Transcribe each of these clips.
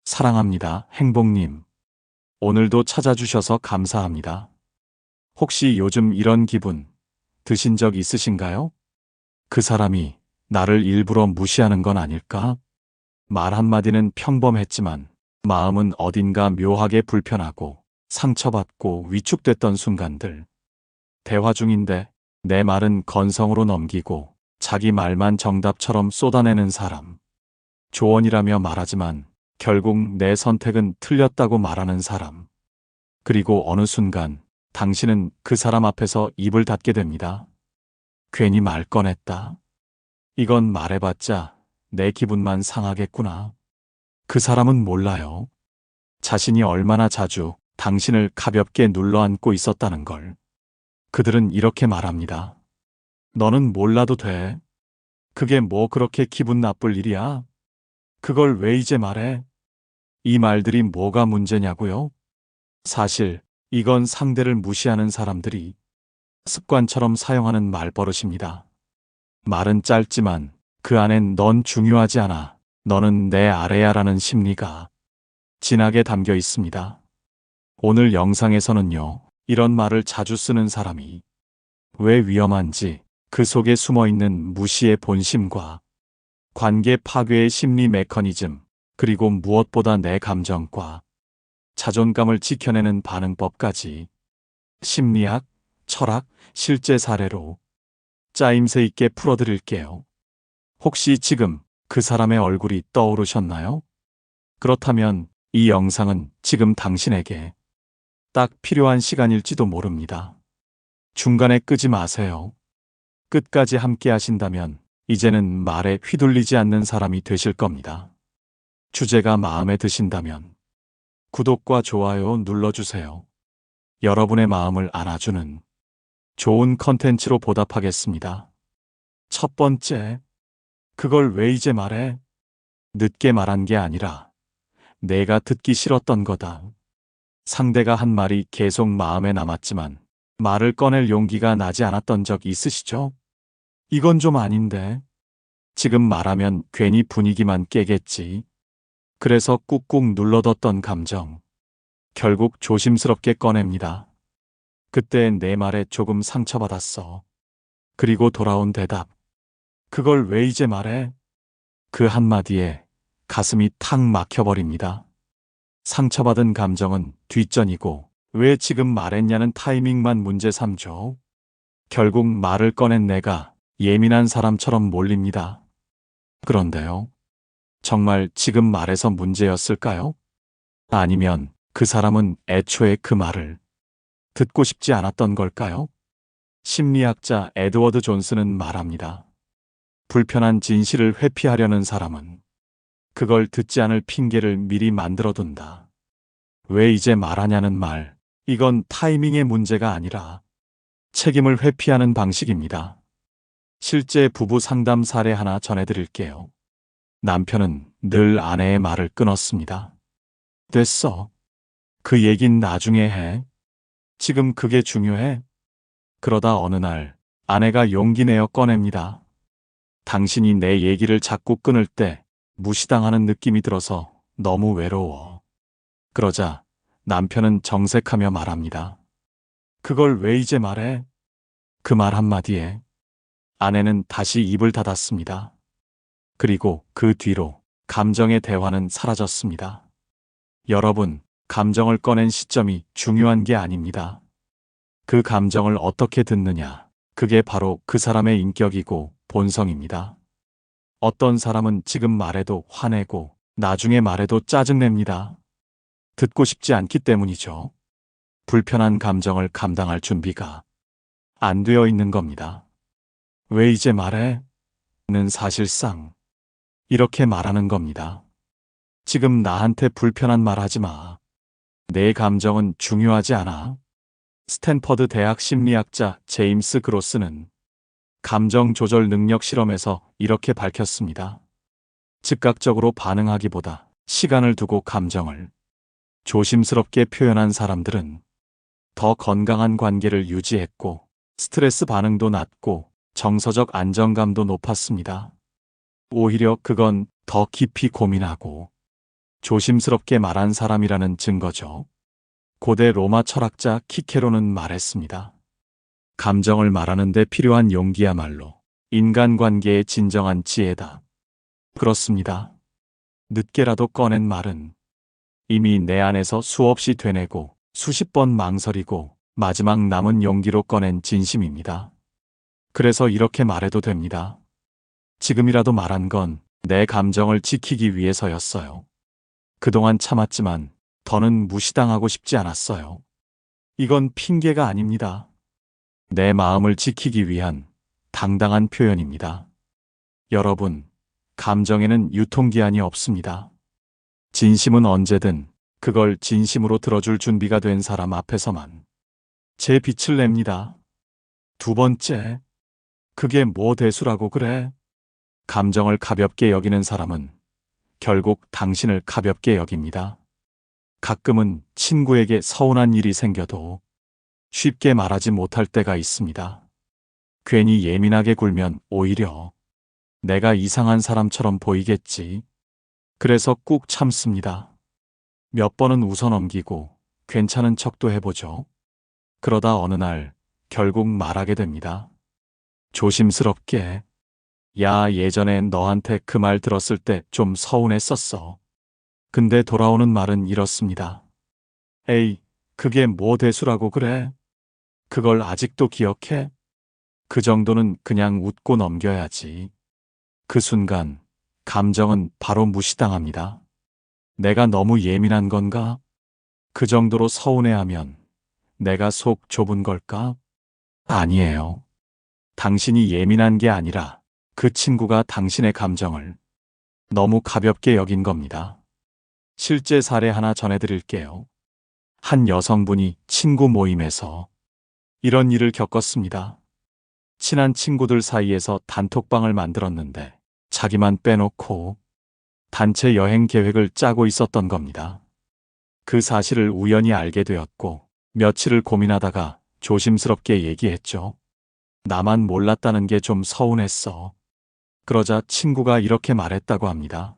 사랑합니다, 행복님. 오늘도 찾아주셔서 감사합니다. 혹시 요즘 이런 기분 드신 적 있으신가요? 그 사람이 나를 일부러 무시하는 건 아닐까? 말 한마디는 평범했지만 마음은 어딘가 묘하게 불편하고 상처받고 위축됐던 순간들. 대화 중인데 내 말은 건성으로 넘기고 자기 말만 정답처럼 쏟아내는 사람. 조언이라며 말하지만 결국 내 선택은 틀렸다고 말하는 사람. 그리고 어느 순간 당신은 그 사람 앞에서 입을 닫게 됩니다. 괜히 말 꺼냈다. 이건 말해봤자 내 기분만 상하겠구나. 그 사람은 몰라요. 자신이 얼마나 자주 당신을 가볍게 눌러안고 있었다는 걸. 그들은 이렇게 말합니다. 너는 몰라도 돼. 그게 뭐 그렇게 기분 나쁠 일이야? 그걸 왜 이제 말해? 이 말들이 뭐가 문제냐고요? 사실 이건 상대를 무시하는 사람들이 습관처럼 사용하는 말버릇입니다. 말은 짧지만 그 안엔 넌 중요하지 않아. 너는 내 아래야라는 심리가 진하게 담겨 있습니다. 오늘 영상에서는요, 이런 말을 자주 쓰는 사람이 왜 위험한지, 그 속에 숨어 있는 무시의 본심과 관계 파괴의 심리 메커니즘, 그리고 무엇보다 내 감정과 자존감을 지켜내는 반응법까지 심리학, 철학, 실제 사례로 짜임새 있게 풀어드릴게요. 혹시 지금 그 사람의 얼굴이 떠오르셨나요? 그렇다면 이 영상은 지금 당신에게 딱 필요한 시간일지도 모릅니다. 중간에 끄지 마세요. 끝까지 함께 하신다면 이제는 말에 휘둘리지 않는 사람이 되실 겁니다. 주제가 마음에 드신다면 구독과 좋아요 눌러주세요. 여러분의 마음을 안아주는 좋은 컨텐츠로 보답하겠습니다. 첫 번째, 그걸 왜 이제 말해? 늦게 말한 게 아니라 내가 듣기 싫었던 거다. 상대가 한 말이 계속 마음에 남았지만 말을 꺼낼 용기가 나지 않았던 적 있으시죠? 이건 좀 아닌데. 지금 말하면 괜히 분위기만 깨겠지. 그래서 꾹꾹 눌러뒀던 감정. 결국 조심스럽게 꺼냅니다. 그때 내 말에 조금 상처받았어. 그리고 돌아온 대답. 그걸 왜 이제 말해? 그 한마디에 가슴이 탁 막혀버립니다. 상처받은 감정은 뒷전이고 왜 지금 말했냐는 타이밍만 문제 삼죠. 결국 말을 꺼낸 내가 예민한 사람처럼 몰립니다. 그런데요. 정말 지금 말해서 문제였을까요? 아니면 그 사람은 애초에 그 말을 듣고 싶지 않았던 걸까요? 심리학자 에드워드 존슨은 말합니다. 불편한 진실을 회피하려는 사람은 그걸 듣지 않을 핑계를 미리 만들어둔다. 왜 이제 말하냐는 말, 이건 타이밍의 문제가 아니라 책임을 회피하는 방식입니다. 실제 부부 상담 사례 하나 전해드릴게요. 남편은 늘 아내의 말을 끊었습니다. 됐어. 그 얘긴 나중에 해. 지금 그게 중요해. 그러다 어느 날 아내가 용기 내어 꺼냅니다. 당신이 내 얘기를 자꾸 끊을 때 무시당하는 느낌이 들어서 너무 외로워. 그러자 남편은 정색하며 말합니다. 그걸 왜 이제 말해? 그 말 한마디에 아내는 다시 입을 닫았습니다. 그리고 그 뒤로 감정의 대화는 사라졌습니다. 여러분, 감정을 꺼낸 시점이 중요한 게 아닙니다. 그 감정을 어떻게 듣느냐, 그게 바로 그 사람의 인격이고 본성입니다. 어떤 사람은 지금 말해도 화내고 나중에 말해도 짜증냅니다. 듣고 싶지 않기 때문이죠. 불편한 감정을 감당할 준비가 안 되어 있는 겁니다. 왜 이제 말해? 는 사실상 이렇게 말하는 겁니다. 지금 나한테 불편한 말 하지 마. 내 감정은 중요하지 않아. 스탠퍼드 대학 심리학자 제임스 그로스는 감정 조절 능력 실험에서 이렇게 밝혔습니다. 즉각적으로 반응하기보다 시간을 두고 감정을 조심스럽게 표현한 사람들은 더 건강한 관계를 유지했고 스트레스 반응도 낮고 정서적 안정감도 높았습니다. 오히려 그건 더 깊이 고민하고 조심스럽게 말한 사람이라는 증거죠. 고대 로마 철학자 키케로는 말했습니다. 감정을 말하는 데 필요한 용기야말로 인간관계의 진정한 지혜다. 그렇습니다. 늦게라도 꺼낸 말은 이미 내 안에서 수없이 되뇌고 수십 번 망설이고 마지막 남은 용기로 꺼낸 진심입니다. 그래서 이렇게 말해도 됩니다. 지금이라도 말한 건 내 감정을 지키기 위해서였어요. 그동안 참았지만 더는 무시당하고 싶지 않았어요. 이건 핑계가 아닙니다. 내 마음을 지키기 위한 당당한 표현입니다. 여러분, 감정에는 유통기한이 없습니다. 진심은 언제든 그걸 진심으로 들어줄 준비가 된 사람 앞에서만 제 빛을 냅니다. 두 번째, 그게 뭐 대수라고 그래? 감정을 가볍게 여기는 사람은 결국 당신을 가볍게 여깁니다. 가끔은 친구에게 서운한 일이 생겨도 쉽게 말하지 못할 때가 있습니다. 괜히 예민하게 굴면 오히려 내가 이상한 사람처럼 보이겠지. 그래서 꾹 참습니다. 몇 번은 웃어 넘기고 괜찮은 척도 해보죠. 그러다 어느 날 결국 말하게 됩니다. 조심스럽게. 야, 예전에 너한테 그 말 들었을 때 좀 서운했었어. 근데 돌아오는 말은 이렇습니다. 에이, 그게 뭐 대수라고 그래? 그걸 아직도 기억해? 그 정도는 그냥 웃고 넘겨야지. 그 순간 감정은 바로 무시당합니다. 내가 너무 예민한 건가? 그 정도로 서운해하면 내가 속 좁은 걸까? 아니에요. 당신이 예민한 게 아니라 그 친구가 당신의 감정을 너무 가볍게 여긴 겁니다. 실제 사례 하나 전해드릴게요. 한 여성분이 친구 모임에서 이런 일을 겪었습니다. 친한 친구들 사이에서 단톡방을 만들었는데 자기만 빼놓고 단체 여행 계획을 짜고 있었던 겁니다. 그 사실을 우연히 알게 되었고 며칠을 고민하다가 조심스럽게 얘기했죠. 나만 몰랐다는 게 좀 서운했어. 그러자 친구가 이렇게 말했다고 합니다.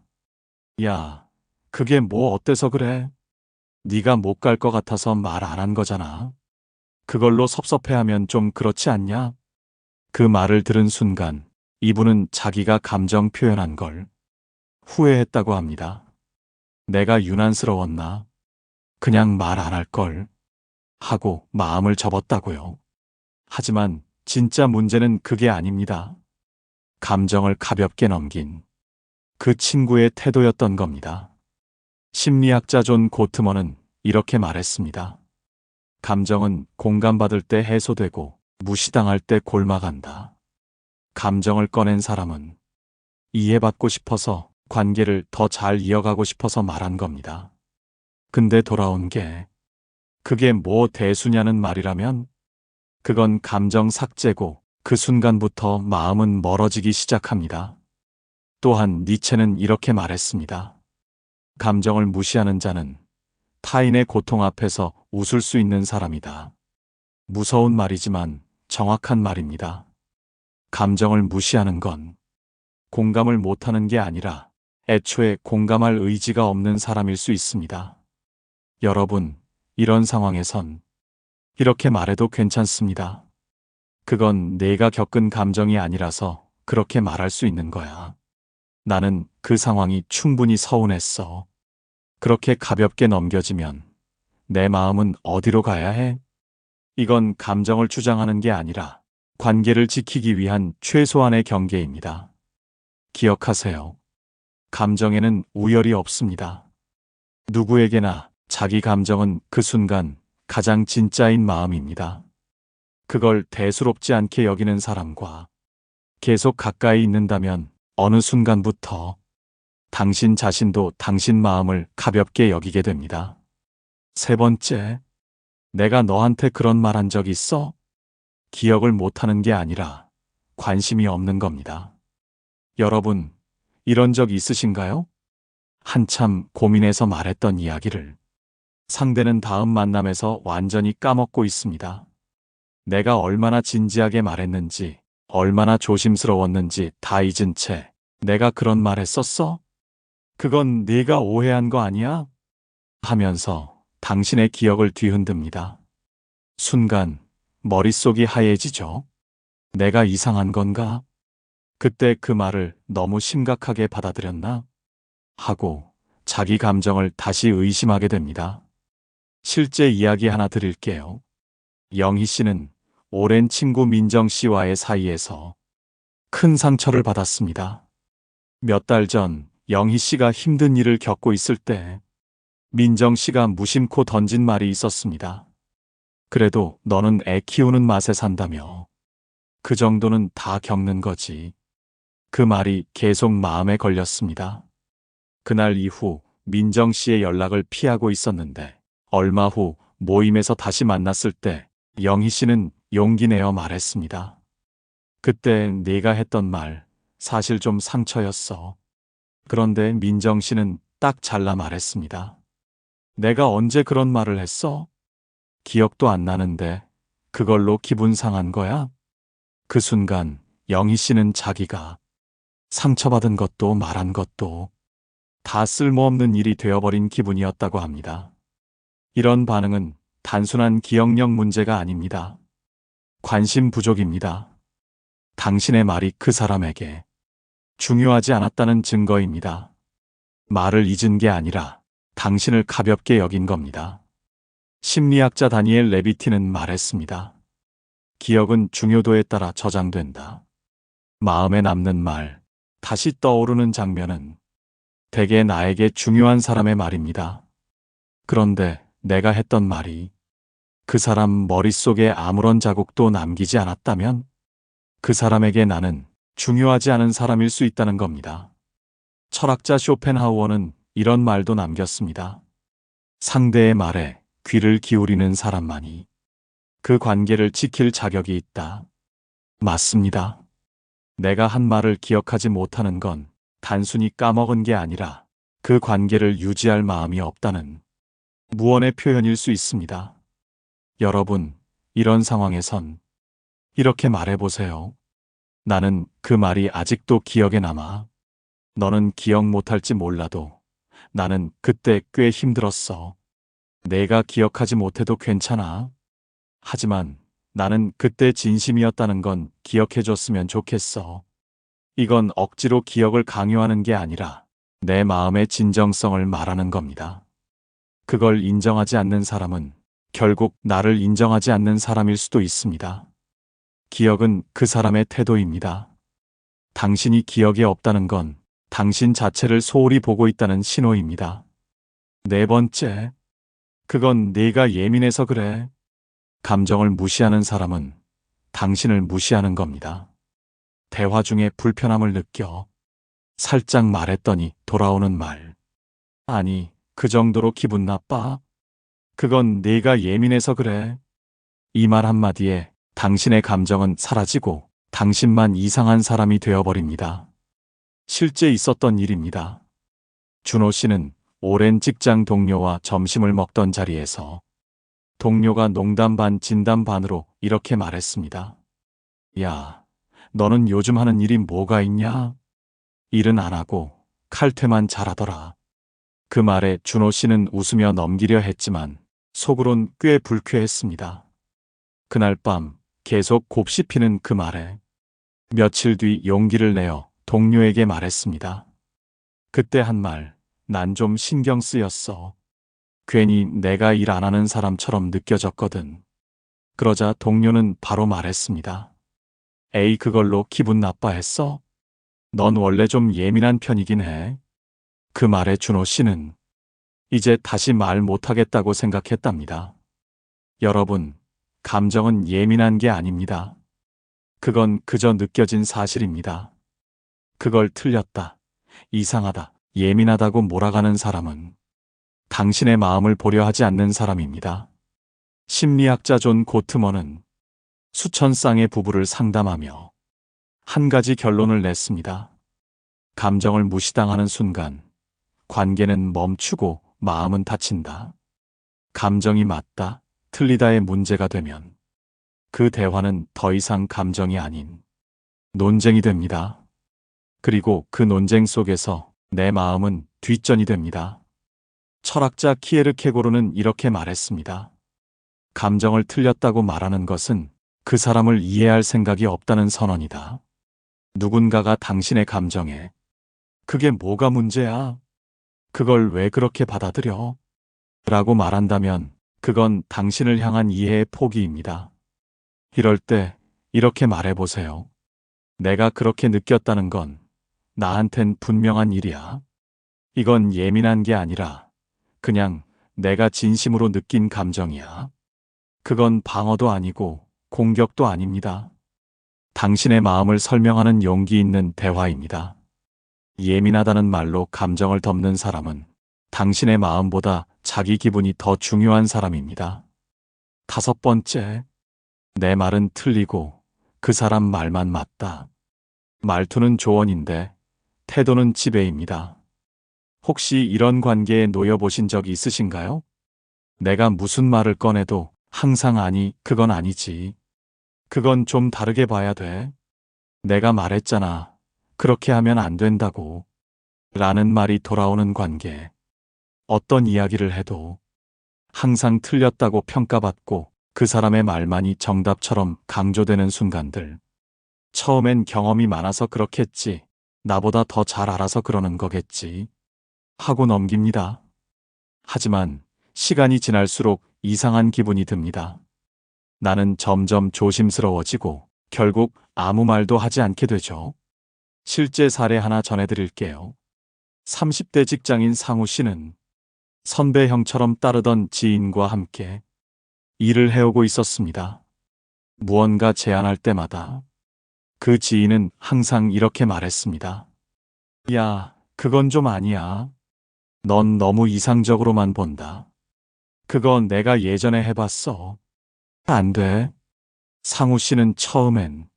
야, 그게 뭐 어때서 그래? 네가 못 갈 것 같아서 말 안 한 거잖아. 그걸로 섭섭해하면 좀 그렇지 않냐? 그 말을 들은 순간 이분은 자기가 감정 표현한 걸 후회했다고 합니다. 내가 유난스러웠나? 그냥 말 안 할 걸 하고 마음을 접었다고요. 하지만 진짜 문제는 그게 아닙니다. 감정을 가볍게 넘긴 그 친구의 태도였던 겁니다. 심리학자 존 고트먼은 이렇게 말했습니다. 감정은 공감받을 때 해소되고 무시당할 때 골마간다. 감정을 꺼낸 사람은 이해받고 싶어서 관계를 더 잘 이어가고 싶어서 말한 겁니다. 근데 돌아온 게 그게 뭐 대수냐는 말이라면 그건 감정 삭제고 그 순간부터 마음은 멀어지기 시작합니다. 또한 니체는 이렇게 말했습니다. 감정을 무시하는 자는 타인의 고통 앞에서 웃을 수 있는 사람이다. 무서운 말이지만 정확한 말입니다. 감정을 무시하는 건 공감을 못하는 게 아니라 애초에 공감할 의지가 없는 사람일 수 있습니다. 여러분, 이런 상황에선 이렇게 말해도 괜찮습니다. 그건 내가 겪은 감정이 아니라서 그렇게 말할 수 있는 거야. 나는 그 상황이 충분히 서운했어. 그렇게 가볍게 넘겨지면 내 마음은 어디로 가야 해? 이건 감정을 주장하는 게 아니라 관계를 지키기 위한 최소한의 경계입니다. 기억하세요. 감정에는 우열이 없습니다. 누구에게나 자기 감정은 그 순간 가장 진짜인 마음입니다. 그걸 대수롭지 않게 여기는 사람과 계속 가까이 있는다면 어느 순간부터 당신 자신도 당신 마음을 가볍게 여기게 됩니다. 세 번째, 내가 너한테 그런 말 한 적 있어? 기억을 못하는 게 아니라 관심이 없는 겁니다. 여러분, 이런 적 있으신가요? 한참 고민해서 말했던 이야기를 상대는 다음 만남에서 완전히 까먹고 있습니다. 내가 얼마나 진지하게 말했는지, 얼마나 조심스러웠는지 다 잊은 채 내가 그런 말 했었어? 그건 네가 오해한 거 아니야? 하면서 당신의 기억을 뒤흔듭니다. 순간 머릿속이 하얘지죠. 내가 이상한 건가? 그때 그 말을 너무 심각하게 받아들였나? 하고 자기 감정을 다시 의심하게 됩니다. 실제 이야기 하나 드릴게요. 영희 씨는 오랜 친구 민정 씨와의 사이에서 큰 상처를 받았습니다. 몇 달 전 영희 씨가 힘든 일을 겪고 있을 때 민정 씨가 무심코 던진 말이 있었습니다. 그래도 너는 애 키우는 맛에 산다며. 그 정도는 다 겪는 거지. 그 말이 계속 마음에 걸렸습니다. 그날 이후 민정 씨의 연락을 피하고 있었는데 얼마 후 모임에서 다시 만났을 때 영희 씨는 용기 내어 말했습니다. 그때 네가 했던 말 사실 좀 상처였어. 그런데 민정 씨는 딱 잘라 말했습니다. 내가 언제 그런 말을 했어? 기억도 안 나는데 그걸로 기분 상한 거야? 그 순간 영희 씨는 자기가 상처받은 것도 말한 것도 다 쓸모없는 일이 되어버린 기분이었다고 합니다. 이런 반응은 단순한 기억력 문제가 아닙니다. 관심 부족입니다. 당신의 말이 그 사람에게 중요하지 않았다는 증거입니다. 말을 잊은 게 아니라 당신을 가볍게 여긴 겁니다. 심리학자 다니엘 레비틴은 말했습니다. 기억은 중요도에 따라 저장된다. 마음에 남는 말, 다시 떠오르는 장면은 대개 나에게 중요한 사람의 말입니다. 그런데 내가 했던 말이 그 사람 머릿속에 아무런 자국도 남기지 않았다면 그 사람에게 나는 중요하지 않은 사람일 수 있다는 겁니다. 철학자 쇼펜하우어는 이런 말도 남겼습니다. 상대의 말에 귀를 기울이는 사람만이 그 관계를 지킬 자격이 있다. 맞습니다. 내가 한 말을 기억하지 못하는 건 단순히 까먹은 게 아니라 그 관계를 유지할 마음이 없다는 무언의 표현일 수 있습니다. 여러분, 이런 상황에선 이렇게 말해보세요. 나는 그 말이 아직도 기억에 남아. 너는 기억 못할지 몰라도 나는 그때 꽤 힘들었어. 내가 기억하지 못해도 괜찮아. 하지만 나는 그때 진심이었다는 건 기억해줬으면 좋겠어. 이건 억지로 기억을 강요하는 게 아니라 내 마음의 진정성을 말하는 겁니다. 그걸 인정하지 않는 사람은 결국 나를 인정하지 않는 사람일 수도 있습니다. 기억은 그 사람의 태도입니다. 당신이 기억에 없다는 건 당신 자체를 소홀히 보고 있다는 신호입니다. 네 번째, 그건 네가 예민해서 그래. 감정을 무시하는 사람은 당신을 무시하는 겁니다. 대화 중에 불편함을 느껴 살짝 말했더니 돌아오는 말. 아니, 그 정도로 기분 나빠? 그건 네가 예민해서 그래. 이 말 한마디에 당신의 감정은 사라지고 당신만 이상한 사람이 되어버립니다. 실제 있었던 일입니다. 준호 씨는 오랜 직장 동료와 점심을 먹던 자리에서 동료가 농담 반 진담 반으로 이렇게 말했습니다. 야, 너는 요즘 하는 일이 뭐가 있냐? 일은 안 하고 칼퇴만 잘하더라. 그 말에 준호 씨는 웃으며 넘기려 했지만 속으론 꽤 불쾌했습니다. 그날 밤 계속 곱씹히는 그 말에 며칠 뒤 용기를 내어 동료에게 말했습니다. 그때 한 말, 난 좀 신경 쓰였어. 괜히 내가 일 안 하는 사람처럼 느껴졌거든. 그러자 동료는 바로 말했습니다. 에이, 그걸로 기분 나빠했어? 넌 원래 좀 예민한 편이긴 해. 그 말에 준호 씨는 이제 다시 말 못하겠다고 생각했답니다. 여러분, 감정은 예민한 게 아닙니다. 그건 그저 느껴진 사실입니다. 그걸 틀렸다, 이상하다, 예민하다고 몰아가는 사람은 당신의 마음을 보려 하지 않는 사람입니다. 심리학자 존 고트먼은 수천 쌍의 부부를 상담하며 한 가지 결론을 냈습니다. 감정을 무시당하는 순간 관계는 멈추고 마음은 다친다. 감정이 맞다, 틀리다의 문제가 되면 그 대화는 더 이상 감정이 아닌 논쟁이 됩니다. 그리고 그 논쟁 속에서 내 마음은 뒷전이 됩니다. 철학자 키에르케고르는 이렇게 말했습니다. 감정을 틀렸다고 말하는 것은 그 사람을 이해할 생각이 없다는 선언이다. 누군가가 당신의 감정에 그게 뭐가 문제야? 그걸 왜 그렇게 받아들여? 라고 말한다면 그건 당신을 향한 이해의 포기입니다. 이럴 때 이렇게 말해보세요. 내가 그렇게 느꼈다는 건 나한텐 분명한 일이야. 이건 예민한 게 아니라 그냥 내가 진심으로 느낀 감정이야. 그건 방어도 아니고 공격도 아닙니다. 당신의 마음을 설명하는 용기 있는 대화입니다. 예민하다는 말로 감정을 덮는 사람은 당신의 마음보다 자기 기분이 더 중요한 사람입니다. 5번째, 내 말은 틀리고 그 사람 말만 맞다. 말투는 조언인데 태도는 지배입니다. 혹시 이런 관계에 놓여 보신 적 있으신가요? 내가 무슨 말을 꺼내도 항상 아니, 그건 아니지. 그건 좀 다르게 봐야 돼. 내가 말했잖아. 그렇게 하면 안 된다고. 라는 말이 돌아오는 관계. 어떤 이야기를 해도 항상 틀렸다고 평가받고 그 사람의 말만이 정답처럼 강조되는 순간들. 처음엔 경험이 많아서 그렇겠지. 나보다 더 잘 알아서 그러는 거겠지. 하고 넘깁니다. 하지만 시간이 지날수록 이상한 기분이 듭니다. 나는 점점 조심스러워지고 결국 아무 말도 하지 않게 되죠. 실제 사례 하나 전해드릴게요. 30대 직장인 상우 씨는 선배 형처럼 따르던 지인과 함께 일을 해오고 있었습니다. 무언가 제안할 때마다 그 지인은 항상 이렇게 말했습니다. 야, 그건 좀 아니야. 넌 너무 이상적으로만 본다. 그건 내가 예전에 해봤어. 안 돼. 상우 씨는 처음엔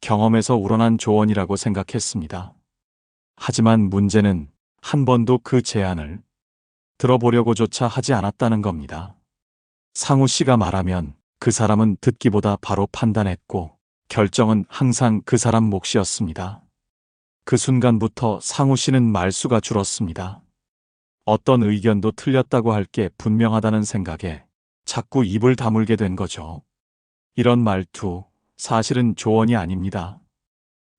경험에서 우러난 조언이라고 생각했습니다. 하지만 문제는 한 번도 그 제안을 들어보려고조차 하지 않았다는 겁니다. 상우 씨가 말하면 그 사람은 듣기보다 바로 판단했고 결정은 항상 그 사람 몫이었습니다. 그 순간부터 상우 씨는 말수가 줄었습니다. 어떤 의견도 틀렸다고 할 게 분명하다는 생각에 자꾸 입을 다물게 된 거죠. 이런 말투, 사실은 조언이 아닙니다.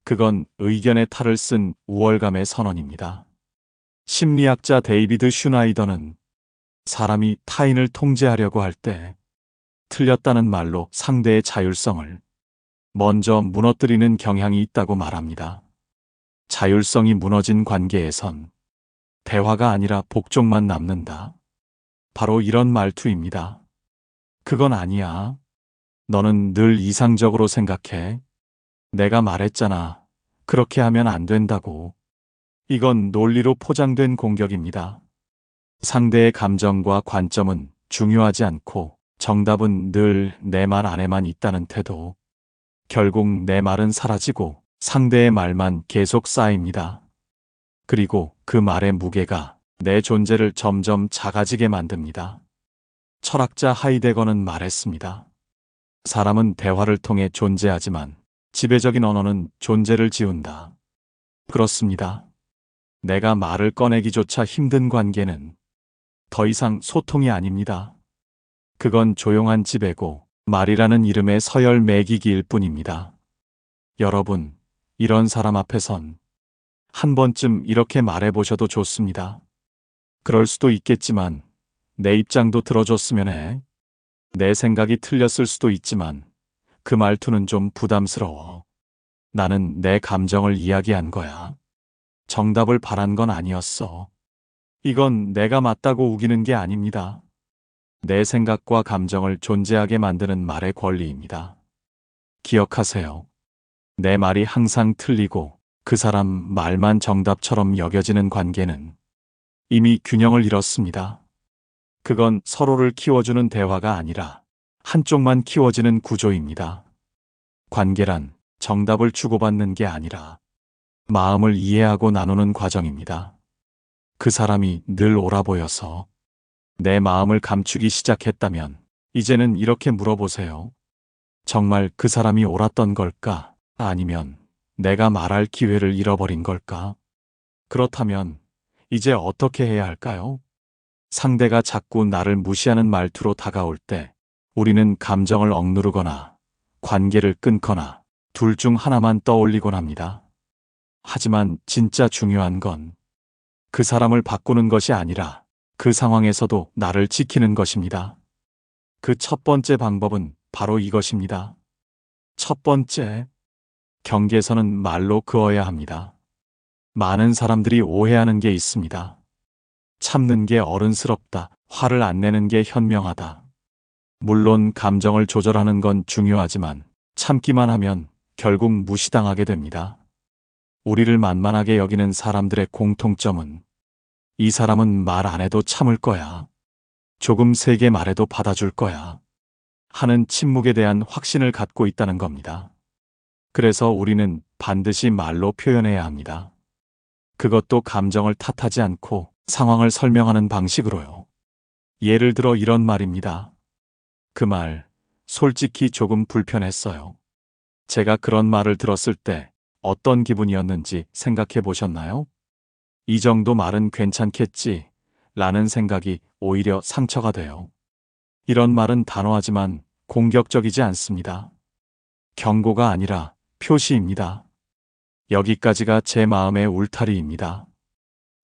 그건 의견의 탈을 쓴 우월감의 선언입니다. 심리학자 데이비드 슈나이더는 사람이 타인을 통제하려고 할 때 틀렸다는 말로 상대의 자율성을 먼저 무너뜨리는 경향이 있다고 말합니다. 자율성이 무너진 관계에선 대화가 아니라 복종만 남는다. 바로 이런 말투입니다. 그건 아니야. 너는 늘 이상적으로 생각해. 내가 말했잖아. 그렇게 하면 안 된다고. 이건 논리로 포장된 공격입니다. 상대의 감정과 관점은 중요하지 않고 정답은 늘 내 말 안에만 있다는 태도. 결국 내 말은 사라지고 상대의 말만 계속 쌓입니다. 그리고 그 말의 무게가 내 존재를 점점 작아지게 만듭니다. 철학자 하이데거는 말했습니다. 사람은 대화를 통해 존재하지만 지배적인 언어는 존재를 지운다. 그렇습니다. 내가 말을 꺼내기조차 힘든 관계는 더 이상 소통이 아닙니다. 그건 조용한 지배고 말이라는 이름의 서열 매기기일 뿐입니다. 여러분, 이런 사람 앞에선 한 번쯤 이렇게 말해보셔도 좋습니다. 그럴 수도 있겠지만 내 입장도 들어줬으면 해. 내 생각이 틀렸을 수도 있지만 그 말투는 좀 부담스러워. 나는 내 감정을 이야기한 거야. 정답을 바란 건 아니었어. 이건 내가 맞다고 우기는 게 아닙니다. 내 생각과 감정을 존재하게 만드는 말의 권리입니다. 기억하세요. 내 말이 항상 틀리고 그 사람 말만 정답처럼 여겨지는 관계는 이미 균형을 잃었습니다. 그건 서로를 키워주는 대화가 아니라 한쪽만 키워지는 구조입니다. 관계란 정답을 주고받는 게 아니라 마음을 이해하고 나누는 과정입니다. 그 사람이 늘 옳아 보여서 내 마음을 감추기 시작했다면 이제는 이렇게 물어보세요. 정말 그 사람이 옳았던 걸까? 아니면 내가 말할 기회를 잃어버린 걸까? 그렇다면 이제 어떻게 해야 할까요? 상대가 자꾸 나를 무시하는 말투로 다가올 때 우리는 감정을 억누르거나 관계를 끊거나 둘 중 하나만 떠올리곤 합니다. 하지만 진짜 중요한 건 그 사람을 바꾸는 것이 아니라 그 상황에서도 나를 지키는 것입니다. 그 첫 번째 방법은 바로 이것입니다. 첫 번째, 경계선은 말로 그어야 합니다. 많은 사람들이 오해하는 게 있습니다. 참는 게 어른스럽다, 화를 안 내는 게 현명하다. 물론 감정을 조절하는 건 중요하지만 참기만 하면 결국 무시당하게 됩니다. 우리를 만만하게 여기는 사람들의 공통점은 이 사람은 말 안 해도 참을 거야. 조금 세게 말해도 받아줄 거야. 하는 침묵에 대한 확신을 갖고 있다는 겁니다. 그래서 우리는 반드시 말로 표현해야 합니다. 그것도 감정을 탓하지 않고 상황을 설명하는 방식으로요. 예를 들어 이런 말입니다. 그 말, 솔직히 조금 불편했어요. 제가 그런 말을 들었을 때 어떤 기분이었는지 생각해 보셨나요? 이 정도 말은 괜찮겠지 라는 생각이 오히려 상처가 돼요. 이런 말은 단호하지만 공격적이지 않습니다. 경고가 아니라 표시입니다. 여기까지가 제 마음의 울타리입니다.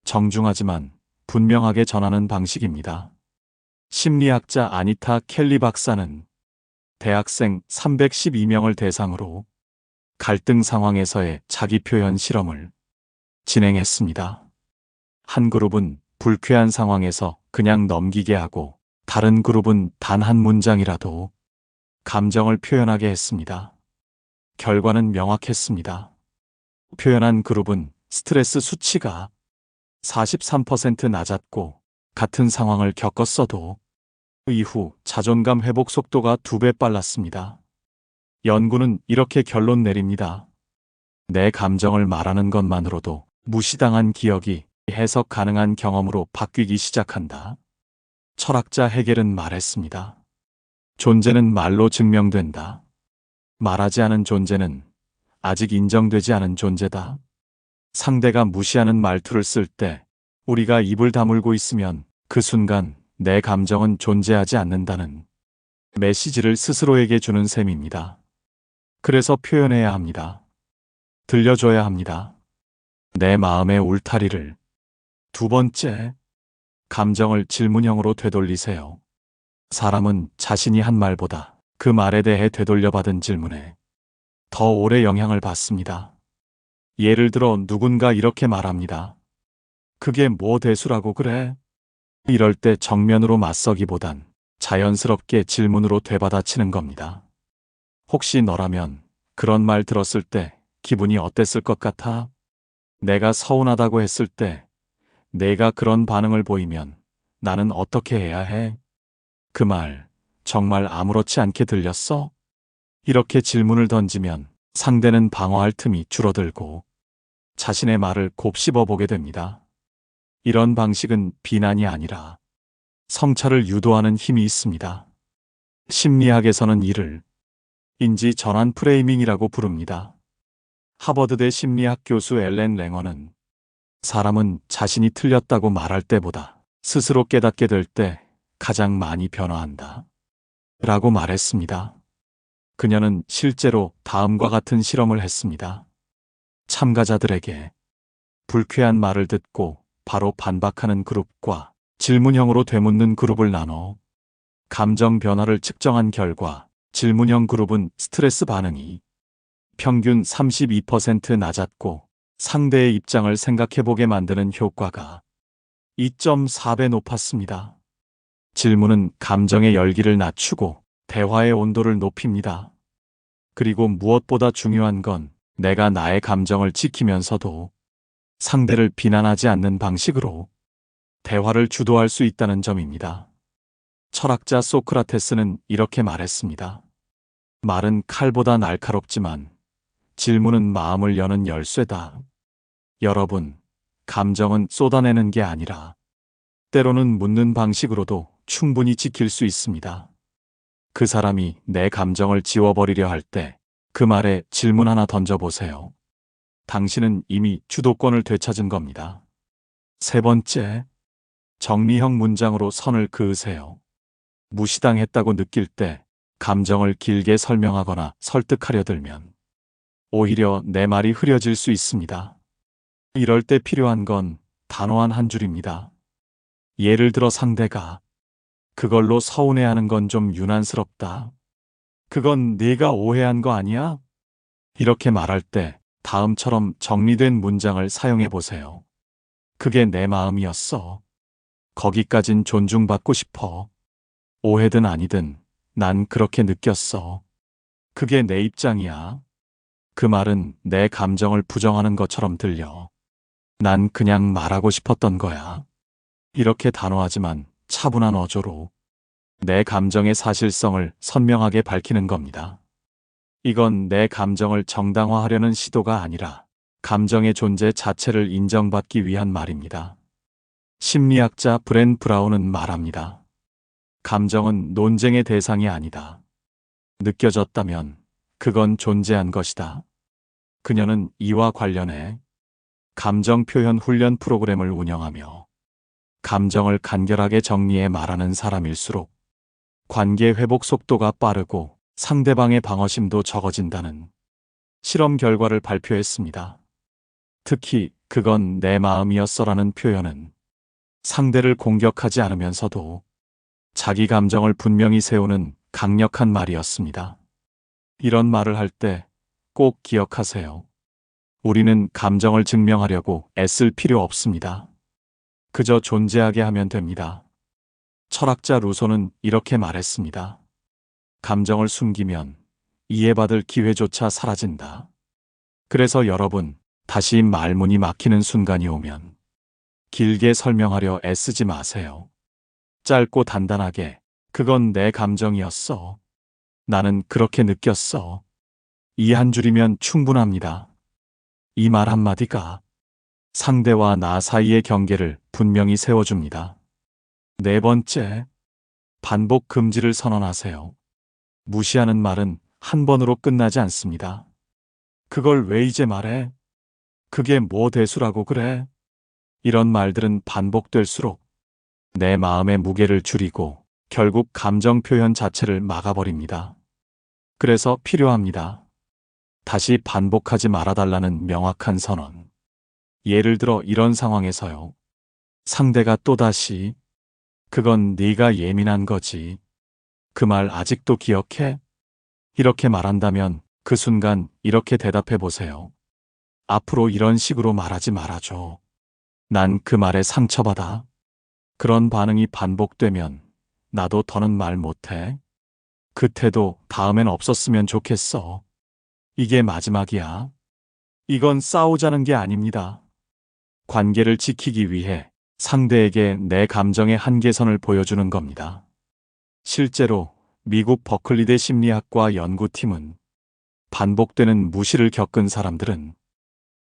정중하지만 분명하게 전하는 방식입니다. 심리학자 아니타 켈리 박사는 대학생 312명을 대상으로 갈등 상황에서의 자기 표현 실험을 진행했습니다. 한 그룹은 불쾌한 상황에서 그냥 넘기게 하고 다른 그룹은 단 한 문장이라도 감정을 표현하게 했습니다. 결과는 명확했습니다. 표현한 그룹은 스트레스 수치가 43% 낮았고 같은 상황을 겪었어도 이후 자존감 회복 속도가 2배 빨랐습니다. 연구는 이렇게 결론 내립니다. 내 감정을 말하는 것만으로도 무시당한 기억이 해석 가능한 경험으로 바뀌기 시작한다. 철학자 헤겔은 말했습니다. 존재는 말로 증명된다. 말하지 않은 존재는 아직 인정되지 않은 존재다. 상대가 무시하는 말투를 쓸 때 우리가 입을 다물고 있으면 그 순간 내 감정은 존재하지 않는다는 메시지를 스스로에게 주는 셈입니다. 그래서 표현해야 합니다. 들려줘야 합니다. 내 마음의 울타리를. 두 번째, 감정을 질문형으로 되돌리세요. 사람은 자신이 한 말보다 그 말에 대해 되돌려받은 질문에 더 오래 영향을 받습니다. 예를 들어 누군가 이렇게 말합니다. 그게 뭐 대수라고 그래? 이럴 때 정면으로 맞서기보단 자연스럽게 질문으로 되받아치는 겁니다. 혹시 너라면 그런 말 들었을 때 기분이 어땠을 것 같아? 내가 서운하다고 했을 때 내가 그런 반응을 보이면 나는 어떻게 해야 해? 그 말 정말 아무렇지 않게 들렸어? 이렇게 질문을 던지면 상대는 방어할 틈이 줄어들고 자신의 말을 곱씹어 보게 됩니다. 이런 방식은 비난이 아니라 성찰을 유도하는 힘이 있습니다. 심리학에서는 이를 인지 전환 프레이밍이라고 부릅니다. 하버드대 심리학 교수 엘렌 랭어는 사람은 자신이 틀렸다고 말할 때보다 스스로 깨닫게 될 때 가장 많이 변화한다. 라고 말했습니다. 그녀는 실제로 다음과 같은 실험을 했습니다. 참가자들에게 불쾌한 말을 듣고 바로 반박하는 그룹과 질문형으로 되묻는 그룹을 나눠 감정 변화를 측정한 결과 질문형 그룹은 스트레스 반응이 평균 32% 낮았고 상대의 입장을 생각해보게 만드는 효과가 2.4배 높았습니다. 질문은 감정의 열기를 낮추고 대화의 온도를 높입니다. 그리고 무엇보다 중요한 건 내가 나의 감정을 지키면서도 상대를 비난하지 않는 방식으로 대화를 주도할 수 있다는 점입니다. 철학자 소크라테스는 이렇게 말했습니다. 말은 칼보다 날카롭지만 질문은 마음을 여는 열쇠다. 여러분, 감정은 쏟아내는 게 아니라 때로는 묻는 방식으로도 충분히 지킬 수 있습니다. 그 사람이 내 감정을 지워버리려 할 때 그 말에 질문 하나 던져보세요. 당신은 이미 주도권을 되찾은 겁니다. 세 번째, 정리형 문장으로 선을 그으세요. 무시당했다고 느낄 때 감정을 길게 설명하거나 설득하려 들면 오히려 내 말이 흐려질 수 있습니다. 이럴 때 필요한 건 단호한 한 줄입니다. 예를 들어 상대가 그걸로 서운해하는 건 좀 유난스럽다. 그건 네가 오해한 거 아니야? 이렇게 말할 때 다음처럼 정리된 문장을 사용해 보세요. 그게 내 마음이었어. 거기까진 존중받고 싶어. 오해든 아니든 난 그렇게 느꼈어. 그게 내 입장이야. 그 말은 내 감정을 부정하는 것처럼 들려. 난 그냥 말하고 싶었던 거야. 이렇게 단호하지만 차분한 어조로 내 감정의 사실성을 선명하게 밝히는 겁니다. 이건 내 감정을 정당화하려는 시도가 아니라 감정의 존재 자체를 인정받기 위한 말입니다. 심리학자 브렌 브라운은 말합니다. 감정은 논쟁의 대상이 아니다. 느껴졌다면 그건 존재한 것이다. 그녀는 이와 관련해 감정 표현 훈련 프로그램을 운영하며 감정을 간결하게 정리해 말하는 사람일수록 관계 회복 속도가 빠르고 상대방의 방어심도 적어진다는 실험 결과를 발표했습니다. 특히 그건 내 마음이었어라는 표현은 상대를 공격하지 않으면서도 자기 감정을 분명히 세우는 강력한 말이었습니다. 이런 말을 할 때 꼭 기억하세요. 우리는 감정을 증명하려고 애쓸 필요 없습니다. 그저 존재하게 하면 됩니다. 철학자 루소는 이렇게 말했습니다. 감정을 숨기면 이해받을 기회조차 사라진다. 그래서 여러분, 다시 말문이 막히는 순간이 오면 길게 설명하려 애쓰지 마세요. 짧고 단단하게, 그건 내 감정이었어. 나는 그렇게 느꼈어. 이 한 줄이면 충분합니다. 이 말 한마디가 상대와 나 사이의 경계를 분명히 세워줍니다. 네 번째, 반복 금지를 선언하세요. 무시하는 말은 한 번으로 끝나지 않습니다. 그걸 왜 이제 말해? 그게 뭐 대수라고 그래? 이런 말들은 반복될수록 내 마음의 무게를 줄이고 결국 감정 표현 자체를 막아버립니다. 그래서 필요합니다. 다시 반복하지 말아달라는 명확한 선언. 예를 들어 이런 상황에서요. 상대가 또다시 그건 네가 예민한 거지. 그 말 아직도 기억해? 이렇게 말한다면 그 순간 이렇게 대답해 보세요. 앞으로 이런 식으로 말하지 말아줘. 난 그 말에 상처받아. 그런 반응이 반복되면 나도 더는 말 못해. 그 태도 다음엔 없었으면 좋겠어. 이게 마지막이야. 이건 싸우자는 게 아닙니다. 관계를 지키기 위해 상대에게 내 감정의 한계선을 보여주는 겁니다. 실제로 미국 버클리대 심리학과 연구팀은 반복되는 무시를 겪은 사람들은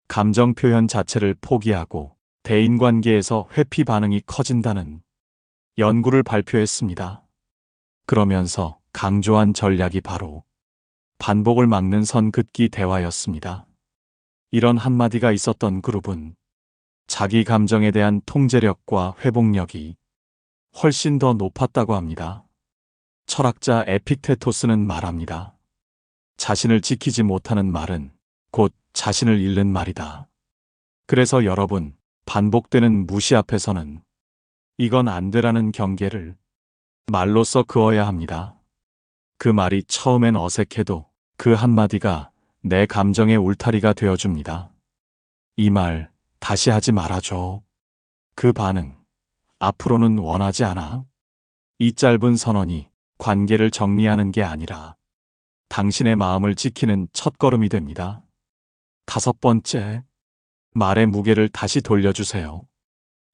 감정 표현 자체를 포기하고 대인관계에서 회피 반응이 커진다는 연구를 발표했습니다. 그러면서 강조한 전략이 바로 반복을 막는 선 긋기 대화였습니다. 이런 한마디가 있었던 그룹은 자기 감정에 대한 통제력과 회복력이 훨씬 더 높았다고 합니다. 철학자 에픽테토스는 말합니다. 자신을 지키지 못하는 말은 곧 자신을 잃는 말이다. 그래서 여러분, 반복되는 무시 앞에서는 이건 안 되라는 경계를 말로써 그어야 합니다. 그 말이 처음엔 어색해도 그 한마디가 내 감정의 울타리가 되어줍니다. 이 말 다시 하지 말아줘. 그 반응, 앞으로는 원하지 않아. 이 짧은 선언이 관계를 정리하는 게 아니라 당신의 마음을 지키는 첫걸음이 됩니다. 다섯 번째, 말의 무게를 다시 돌려주세요.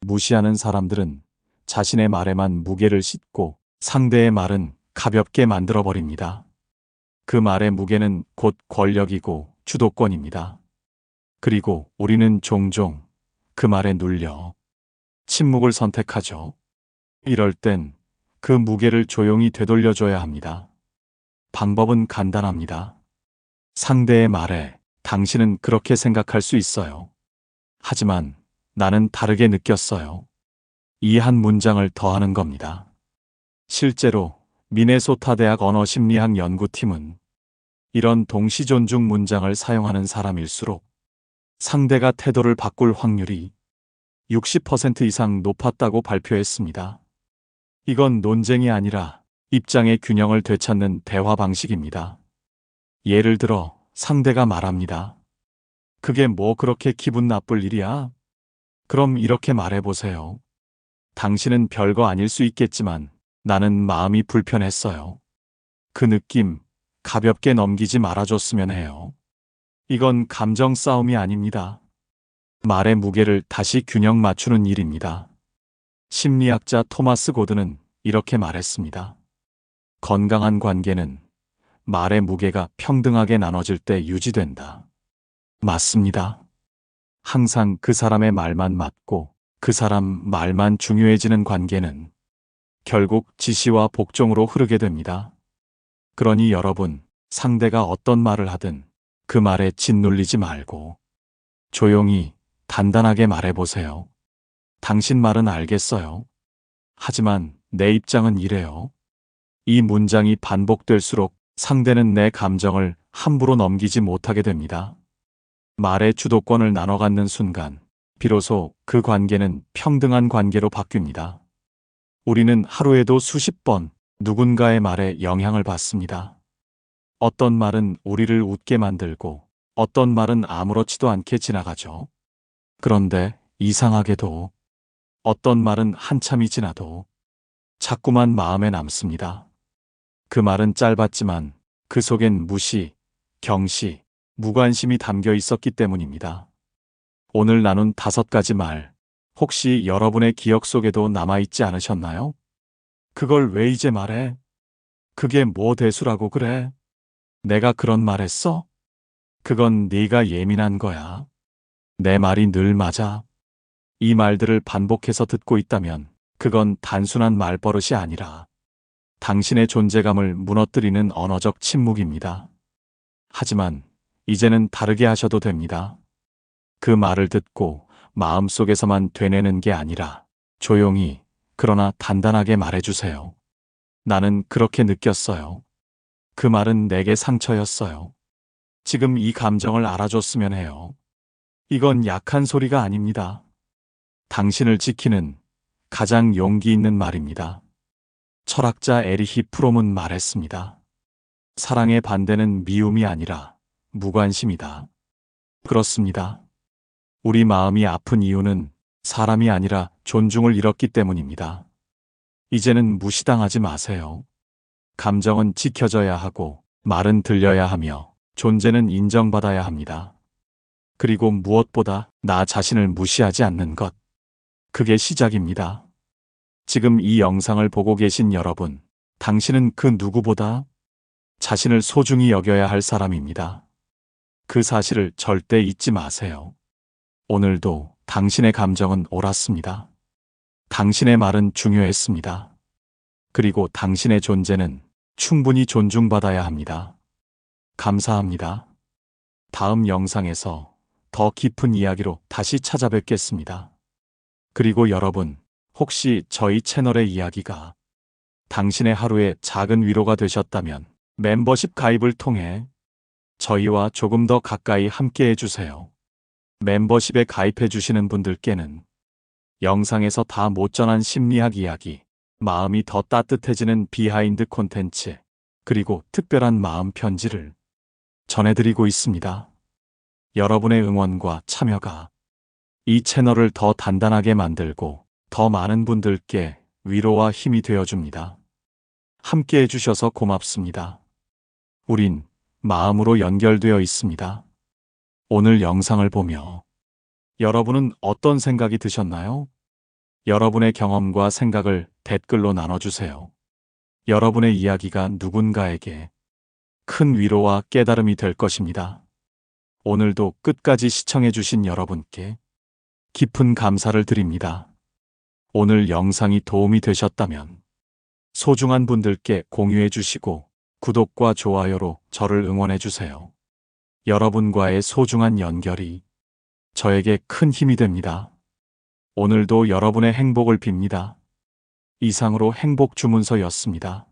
무시하는 사람들은 자신의 말에만 무게를 싣고 상대의 말은 가볍게 만들어버립니다. 그 말의 무게는 곧 권력이고 주도권입니다. 그리고 우리는 종종 그 말에 눌려 침묵을 선택하죠. 이럴 땐 그 무게를 조용히 되돌려줘야 합니다. 방법은 간단합니다. 상대의 말에 당신은 그렇게 생각할 수 있어요. 하지만 나는 다르게 느꼈어요. 이 한 문장을 더하는 겁니다. 실제로 미네소타 대학 언어심리학 연구팀은 이런 동시존중 문장을 사용하는 사람일수록 상대가 태도를 바꿀 확률이 60% 이상 높았다고 발표했습니다. 이건 논쟁이 아니라 입장의 균형을 되찾는 대화 방식입니다. 예를 들어 상대가 말합니다. 그게 뭐 그렇게 기분 나쁠 일이야? 그럼 이렇게 말해보세요. 당신은 별거 아닐 수 있겠지만 나는 마음이 불편했어요. 그 느낌 가볍게 넘기지 말아줬으면 해요. 이건 감정 싸움이 아닙니다. 말의 무게를 다시 균형 맞추는 일입니다. 심리학자 토마스 고든은 이렇게 말했습니다. 건강한 관계는 말의 무게가 평등하게 나눠질 때 유지된다. 맞습니다. 항상 그 사람의 말만 맞고 그 사람 말만 중요해지는 관계는 결국 지시와 복종으로 흐르게 됩니다. 그러니 여러분, 상대가 어떤 말을 하든 그 말에 짓눌리지 말고 조용히 단단하게 말해보세요. 당신 말은 알겠어요. 하지만 내 입장은 이래요. 이 문장이 반복될수록 상대는 내 감정을 함부로 넘기지 못하게 됩니다. 말의 주도권을 나눠 갖는 순간 비로소 그 관계는 평등한 관계로 바뀝니다. 우리는 하루에도 수십 번 누군가의 말에 영향을 받습니다. 어떤 말은 우리를 웃게 만들고 어떤 말은 아무렇지도 않게 지나가죠. 그런데 이상하게도 어떤 말은 한참이 지나도 자꾸만 마음에 남습니다. 그 말은 짧았지만 그 속엔 무시, 경시, 무관심이 담겨 있었기 때문입니다. 오늘 나눈 5가지 말, 혹시 여러분의 기억 속에도 남아있지 않으셨나요? 그걸 왜 이제 말해? 그게 뭐 대수라고 그래? 내가 그런 말 했어? 그건 네가 예민한 거야. 내 말이 늘 맞아. 이 말들을 반복해서 듣고 있다면 그건 단순한 말버릇이 아니라 당신의 존재감을 무너뜨리는 언어적 침묵입니다. 하지만 이제는 다르게 하셔도 됩니다. 그 말을 듣고 마음속에서만 되뇌는 게 아니라 조용히 그러나 단단하게 말해주세요. 나는 그렇게 느꼈어요. 그 말은 내게 상처였어요. 지금 이 감정을 알아줬으면 해요. 이건 약한 소리가 아닙니다. 당신을 지키는 가장 용기 있는 말입니다. 철학자 에리히 프롬은 말했습니다. 사랑의 반대는 미움이 아니라 무관심이다. 그렇습니다. 우리 마음이 아픈 이유는 사람이 아니라 존중을 잃었기 때문입니다. 이제는 무시당하지 마세요. 감정은 지켜져야 하고 말은 들려야 하며 존재는 인정받아야 합니다. 그리고 무엇보다 나 자신을 무시하지 않는 것. 그게 시작입니다. 지금 이 영상을 보고 계신 여러분, 당신은 그 누구보다 자신을 소중히 여겨야 할 사람입니다. 그 사실을 절대 잊지 마세요. 오늘도 당신의 감정은 옳았습니다. 당신의 말은 중요했습니다. 그리고 당신의 존재는 충분히 존중받아야 합니다. 감사합니다. 다음 영상에서 더 깊은 이야기로 다시 찾아뵙겠습니다. 그리고 여러분, 혹시 저희 채널의 이야기가 당신의 하루에 작은 위로가 되셨다면 멤버십 가입을 통해 저희와 조금 더 가까이 함께 해주세요. 멤버십에 가입해 주시는 분들께는 영상에서 다 못 전한 심리학 이야기, 마음이 더 따뜻해지는 비하인드 콘텐츠, 그리고 특별한 마음 편지를 전해드리고 있습니다. 여러분의 응원과 참여가 이 채널을 더 단단하게 만들고 더 많은 분들께 위로와 힘이 되어줍니다. 함께 해주셔서 고맙습니다. 우린 마음으로 연결되어 있습니다. 오늘 영상을 보며 여러분은 어떤 생각이 드셨나요? 여러분의 경험과 생각을 댓글로 나눠주세요. 여러분의 이야기가 누군가에게 큰 위로와 깨달음이 될 것입니다. 오늘도 끝까지 시청해주신 여러분께 깊은 감사를 드립니다. 오늘 영상이 도움이 되셨다면 소중한 분들께 공유해 주시고 구독과 좋아요로 저를 응원해 주세요. 여러분과의 소중한 연결이 저에게 큰 힘이 됩니다. 오늘도 여러분의 행복을 빕니다. 이상으로 행복 주문서였습니다.